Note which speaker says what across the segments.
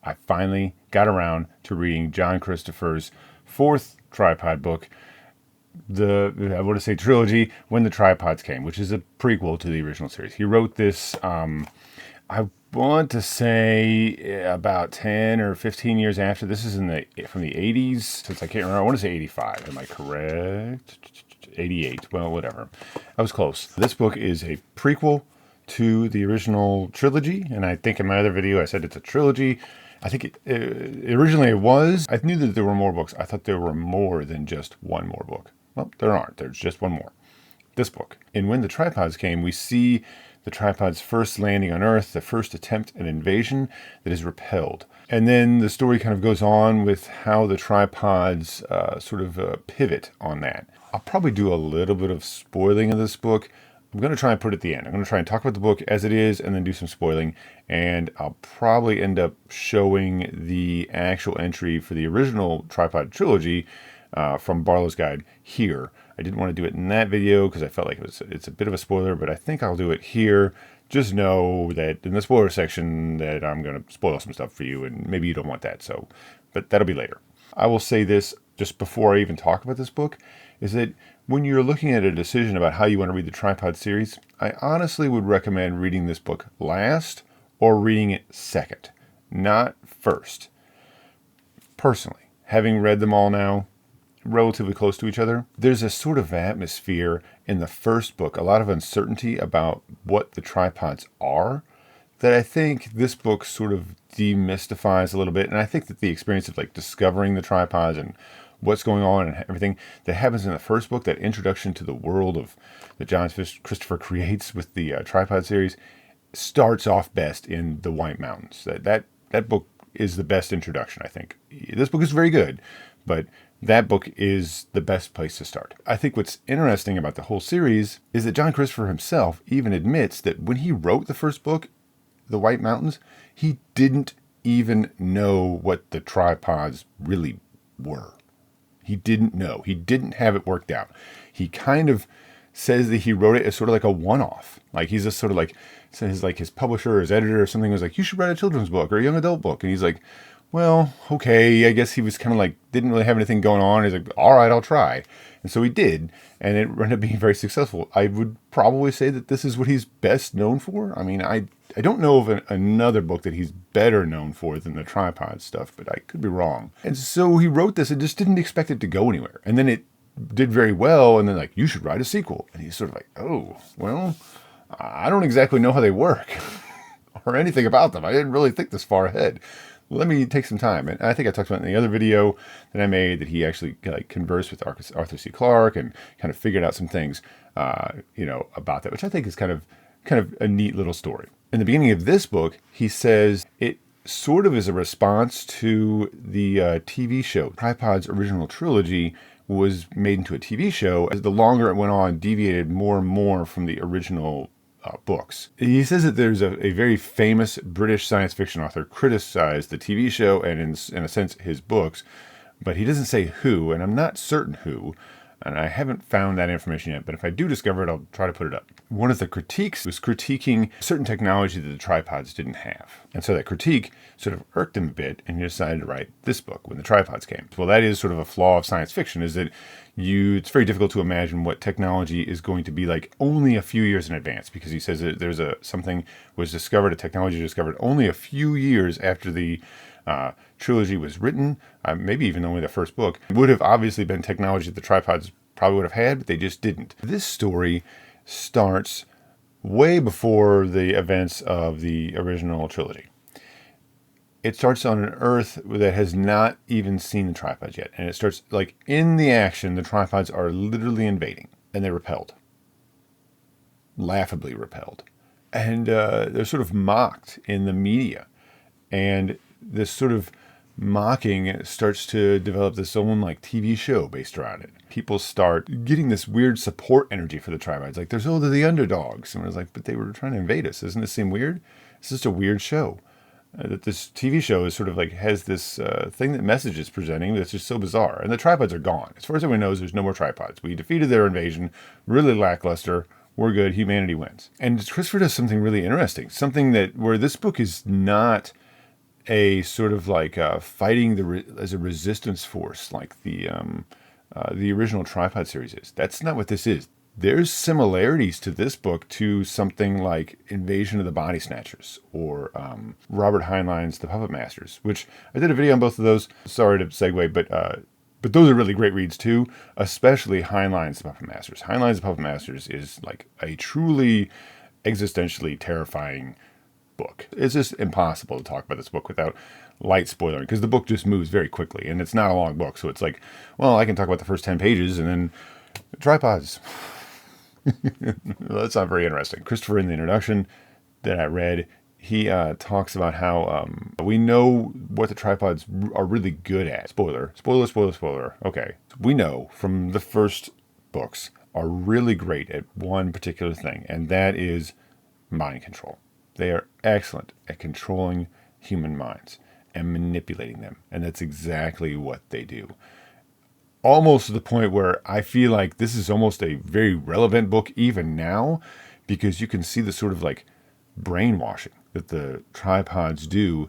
Speaker 1: I finally got around to reading John Christopher's fourth tripod book, I want to say trilogy, When the Tripods Came, which is a prequel to the original series. He wrote this, I want to say about 10 or 15 years after. This is from the 80s, since I can't remember. I want to say 85. Am I correct? 88. Well, whatever. I was close. This book is a prequel to the original trilogy, and I think in my other video I said it's a trilogy. I think originally it was. I knew that there were more books. I thought there were more than just one more book. Well, there aren't. There's just one more. This book. And When the Tripods Came, we see the tripods first landing on Earth, the first attempt at invasion that is repelled. And then the story kind of goes on with how the tripods pivot on that. I'll probably do a little bit of spoiling of this book. I'm going to try and put it at the end. I'm going to try and talk about the book as it is and then do some spoiling. And I'll probably end up showing the actual entry for the original tripod trilogy from Barlowe's guide here. I didn't want to do it in that video because I felt like it's a bit of a spoiler, but I think I'll do it here. Just know that in the spoiler section that I'm going to spoil some stuff for you, and maybe you don't want that. But that'll be later. I will say this just before I even talk about this book, is that when you're looking at a decision about how you want to read the Tripod series, I honestly would recommend reading this book last or reading it second, not first. Personally, having read them all now, relatively close to each other, there's a sort of atmosphere in the first book, a lot of uncertainty about what the tripods are, that I think this book sort of demystifies a little bit. And I think that the experience of like discovering the tripods and what's going on and everything that happens in the first book, that introduction to the world of that John Christopher creates with the tripod series, starts off best in the White Mountains. That book is the best introduction, I think. This book is very good, but that book is the best place to start. I think what's interesting about the whole series is that John Christopher himself even admits that when he wrote the first book, The White Mountains, he didn't even know what the tripods really were. He didn't know. He didn't have it worked out. He kind of says that he wrote it as sort of like a one-off. Like he's just sort of like, says like his publisher or his editor or something was like, you should write a children's book or a young adult book. And he's like, well, okay, I guess he was kind of like, didn't really have anything going on. He's like, all right, I'll try. And so he did, and it ended up being very successful. I would probably say that this is what he's best known for. I mean, I don't know of another book that he's better known for than the tripod stuff, but I could be wrong. And so he wrote this and just didn't expect it to go anywhere. And then it did very well, and then like, you should write a sequel. And he's sort of like, oh, well, I don't exactly know how they work or anything about them. I didn't really think this far ahead. Let me take some time. And I think I talked about in the other video that I made that he actually like conversed with Arthur C. Clarke and kind of figured out some things, about that, which I think is kind of a neat little story. In the beginning of this book, he says it sort of is a response to the TV show. Tripod's original trilogy was made into a TV show. As the longer it went on, deviated more and more from the original books. He says that there's a very famous British science fiction author criticized the TV show and in a sense his books, but he doesn't say who, and I'm not certain who, and I haven't found that information yet, but if I do discover it, I'll try to put it up. One of the critiques was critiquing certain technology that the tripods didn't have. And so that critique sort of irked him a bit, and he decided to write this book, When the Tripods Came. Well, that is sort of a flaw of science fiction, is that it's very difficult to imagine what technology is going to be like only a few years in advance, because he says that there's a technology discovered only a few years after the trilogy was written, maybe even only the first book. It would have obviously been technology that the tripods probably would have had, but they just didn't. This story starts way before the events of the original trilogy. It starts on an Earth that has not even seen the tripods yet. And it starts like in the action, the tripods are literally invading, and they're repelled. Laughably repelled. And they're sort of mocked in the media. And this sort of mocking starts to develop this own like TV show based around it. People start getting this weird support energy for the tripods. Like, they're the underdogs. And I was like, but they were trying to invade us. Doesn't this seem weird? It's just a weird show. That this TV show is sort of like has this thing that Message is presenting that's just so bizarre. And the tripods are gone. As far as everyone knows, there's no more tripods. We defeated their invasion. Really lackluster. We're good. Humanity wins. And Christopher does something really interesting. Something that where this book is not a sort of like fighting as a resistance force, like the original Tripod series is. That's not what this is. There's similarities to this book to something like Invasion of the Body Snatchers or Robert Heinlein's The Puppet Masters, which I did a video on both of those. Sorry to segue, but those are really great reads too, especially Heinlein's The Puppet Masters. Heinlein's The Puppet Masters is like a truly existentially terrifying book. It's just impossible to talk about this book without light spoiling, because the book just moves very quickly, and it's not a long book, so it's like, well, I can talk about the first 10 pages and then tripods. That's not very interesting. Christopher, in the introduction that I read, he talks about how we know what the tripods are really good at. Spoiler. Okay. We know from the first books are really great at one particular thing, and that is mind control. They are excellent at controlling human minds and manipulating them, and that's exactly what they do. Almost to the point where I feel like this is almost a very relevant book even now, because you can see the sort of like brainwashing that the tripods do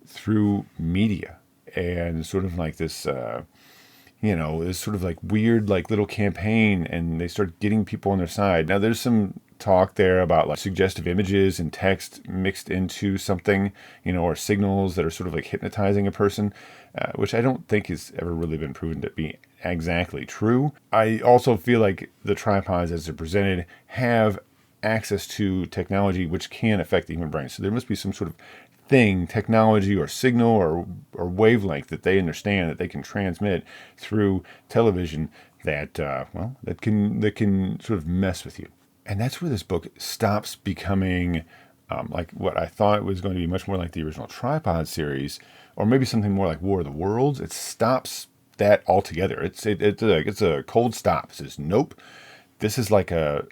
Speaker 1: through media, and sort of like this this sort of like weird like little campaign, and they start getting people on their side. Now there's some talk there about like suggestive images and text mixed into something, or signals that are sort of like hypnotizing a person, which I don't think has ever really been proven to be exactly true. I also feel like the tripods as they're presented have access to technology which can affect the human brain. So there must be some sort of thing, technology or signal or wavelength that they understand that they can transmit through television that that can sort of mess with you. And that's where this book stops becoming like what I thought it was going to be, much more like the original Tripod series, or maybe something more like War of the Worlds. It stops that altogether. It's a cold stop. It says, nope, this is like an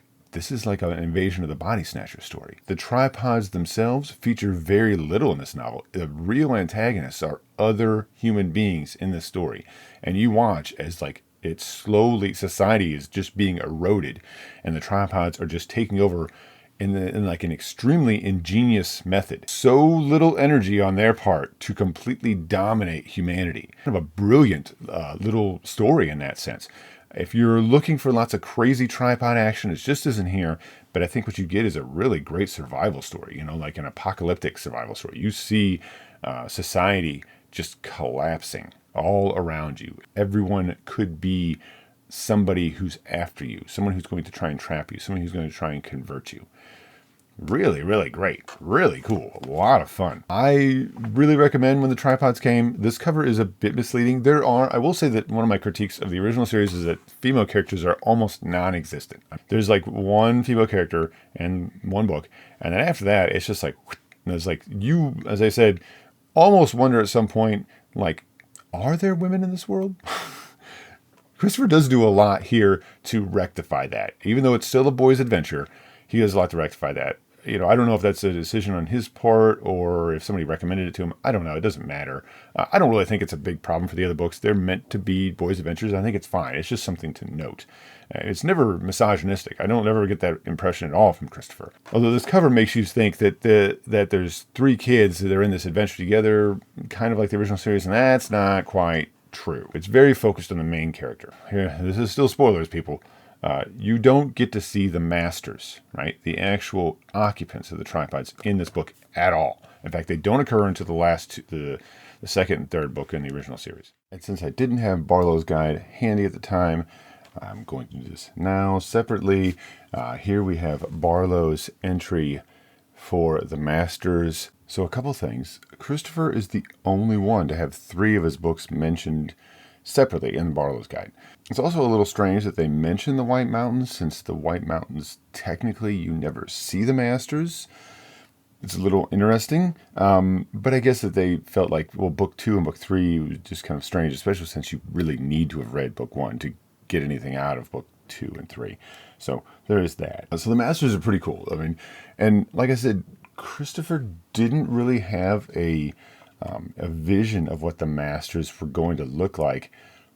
Speaker 1: Invasion of the Body Snatcher story. The tripods themselves feature very little in this novel. The real antagonists are other human beings in this story, and you watch as like it's slowly, society is just being eroded, and the tripods are just taking over in like an extremely ingenious method. So little energy on their part to completely dominate humanity. Kind of a brilliant little story in that sense. If you're looking for lots of crazy tripod action, it just isn't here. But I think what you get is a really great survival story, like an apocalyptic survival story. You see society just collapsing all around you. Everyone could be somebody who's after you, someone who's going to try and trap you, someone who's going to try and convert you. Really, really great. Really cool. A lot of fun. I really recommend When the Tripods Came. This cover is a bit misleading. I will say that one of my critiques of the original series is that female characters are almost non-existent. There's like one female character in one book, and then after that, it's just like, and it's like you, as I said, almost wonder at some point, like, are there women in this world? Christopher does do a lot here to rectify that. Even though it's still a boy's adventure, he does a lot to rectify that. I don't know if that's a decision on his part or if somebody recommended it to him. I don't know. It doesn't matter. I don't really think it's a big problem for the other books. They're meant to be boys' adventures. I think it's fine. It's just something to note. It's never misogynistic. I don't ever get that impression at all from Christopher. Although this cover makes you think that that there's three kids that are in this adventure together, kind of like the original series, and that's not quite true. It's very focused on the main character. Here, this is still spoilers, people. You don't get to see the masters, right? The actual occupants of the tripods in this book at all. In fact, they don't occur until the second and third book in the original series. And since I didn't have Barlowe's guide handy at the time, I'm going to do this now separately. Here we have Barlowe's entry for the masters. So a couple things. Christopher is the only one to have 3 of his books mentioned separately in Barlowe's guide. It's also a little strange that they mention the White Mountains, since the White Mountains, technically, you never see the masters. It's a little interesting, but I guess that they felt like, well, book 2 and book 3 was just kind of strange, especially since you really need to have read book 1 to get anything out of book 2 and 3. So there is that. So the masters are pretty cool. I mean, and like I said, Christopher didn't really have a vision of what the masters were going to look like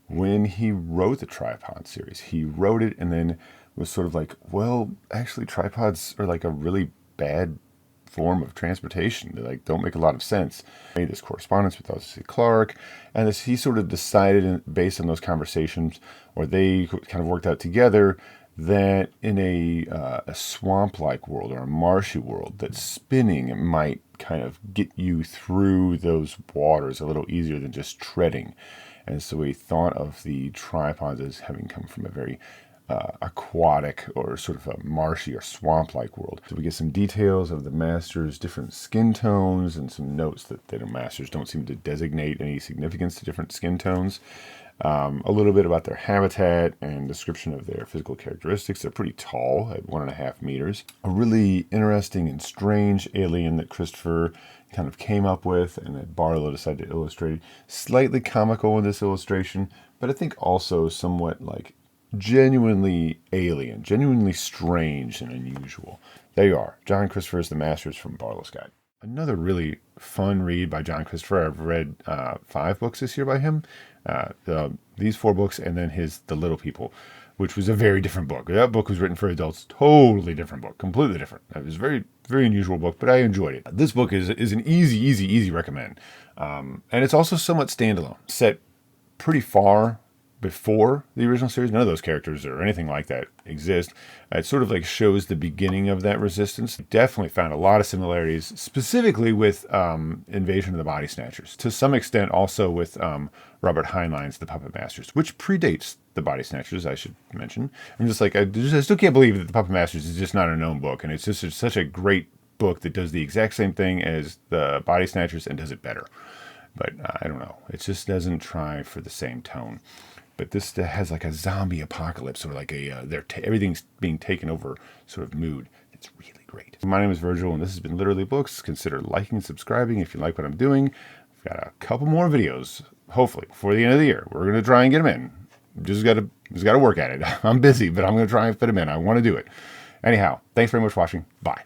Speaker 1: when he wrote the Tripod series. He wrote it and then was sort of like, well, actually tripods are like a really bad form of transportation that like don't make a lot of sense. Made this correspondence with Elsie Clark, and he sort of decided, based on those conversations, or they kind of worked out together, that in a swamp-like world or a marshy world, that spinning might kind of get you through those waters a little easier than just treading. And so he thought of the tripods as having come from a very aquatic or sort of a marshy or swamp-like world. So we get some details of the masters' different skin tones and some notes that the masters don't seem to designate any significance to different skin tones. A little bit about their habitat and description of their physical characteristics. They're pretty tall, at 1.5 meters. A really interesting and strange alien that Christopher kind of came up with and that Barlowe decided to illustrate. Slightly comical in this illustration, but I think also somewhat like genuinely alien, genuinely strange and unusual. There you are, John Christopher's The Masters from Barlowe's Guide. Another really fun read by John Christopher. I've read 5 books this year by him. These 4 books, and then his The Little People, which was a very different book. That book was written for adults, totally different book, completely different. It was a very, very unusual book, but I enjoyed it. This book is an easy recommend. And it's also somewhat standalone, set pretty far before the original series. None of those characters or anything like that exist. It sort of like shows the beginning of that resistance. Definitely found a lot of similarities, specifically with Invasion of the Body Snatchers. To some extent also with Robert Heinlein's The Puppet Masters, which predates the Body Snatchers, I should mention. I'm just like, I still can't believe that the Puppet Masters is just not a known book, and it's just such a great book that does the exact same thing as the Body Snatchers and does it better. But I don't know, it just doesn't try for the same tone. But this has like a zombie apocalypse, or like a everything's being taken over sort of mood. It's really great. My name is Virgil, and this has been Literally Books. Consider liking and subscribing if you like what I'm doing. I've got a couple more videos, hopefully, before the end of the year. We're going to try and get them in. Just got to work at it. I'm busy, but I'm going to try and fit them in. I want to do it. Anyhow, thanks very much for watching. Bye.